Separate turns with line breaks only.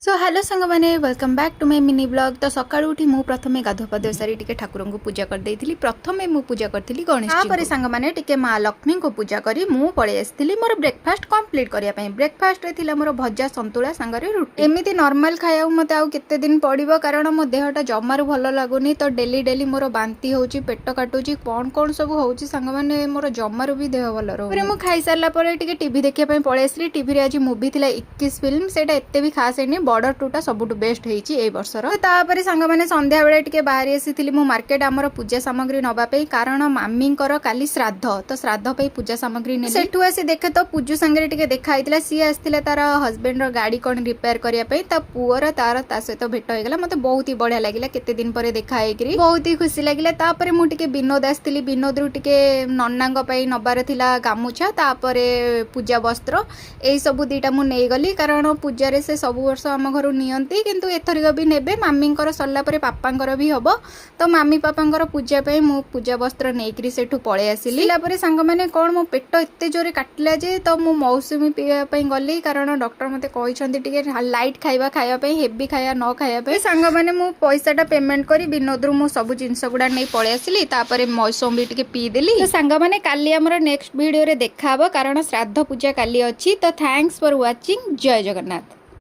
सो hello सांग मैंने welcome back to my mini blog. तो सकाळू उठी मु प्रथमे गाधो पाधो सारी टिके ठाकुर को पूजा कर देइथिली। प्रथमे मु पूजा करथिली गणेश जी को। सांग माने टिके माँ लक्ष्मी को पूजा करी मु पळे आस्थिली मोर ब्रेकफास्ट कंप्लीट करिया पई। ब्रेकफास्ट रे थिला मोर भजा संतुला सांगरे रुटी। एमिति नॉर्मल खाया मते आउ केते दिन पड़िबो कारण मो देहटा जमारु भलो लागुनी। तो डेली डेली मोर बांती होउची पेट काटुची कोन कोन सब होउची सांग माने मोर जमारु भी देह भलो रहो। फिर मु खाई सारला परे टिके टीवी देखिया पई पळे आस्थिली। टीवी रे आज मूवी थिला 21 फिल्म सेटा एते भी खास हेनी। बॉर्डर टूटा सबुठ बेस्ट होती ए वर्षर। तापर सांग मैंने संध्या बेले टिके बाहर आसी मु मार्केट आमर पूजा सामग्री नबा पे कारण मामी काली श्राद्ध। तो श्राद्ध पे पूजा सामग्री ने सेठू आसी देखे तो पूजू सांगे टिके देखा होता सी आसते तार हजबैंड गाड़ी कौन रिपेयर करने ता पुअर तार ता सहित भेट होगा। मत बहुत ही बढ़िया लगे केते दिन पर देखा बहुत ही खुशी लगे। तापर मुझे विनोद आसती विनोद रु टिके नन्ना नबार थिला गामुछा तापर पूजा वस्त्र यही सब दीटा मु नहीं गली कारण पूजा से सब वर्ष आम घर नियंती किंतु एथरिक भी नेबे मामी सरला परे पापांकर भी हबो। तो मामी पापांकर पूजा पे मु पूजा वस्त्र नेकरी सेठू पळे आसिली। लापरे सांग माने कोन मो पेट एते जोरे काटला जे तो मु मौसुमी पीवा पई गली कारण डॉक्टर मते कहिसंती टिके लाइट खाइबा पई हेवी खाया न खाया पई। सांग माने मु पैसाटा पेमेंट करी विनोद रु मु सब जिंस गुडा नै पळे आसिली। तापरे मौसम भी टिके पी देली। तो सांग माने काली हमर नेक्स्ट वीडियो रे देखाबो कारण श्राद्ध पूजा काली अछि। तो थैंक्स फॉर वाचिंग। जय जगन्नाथ।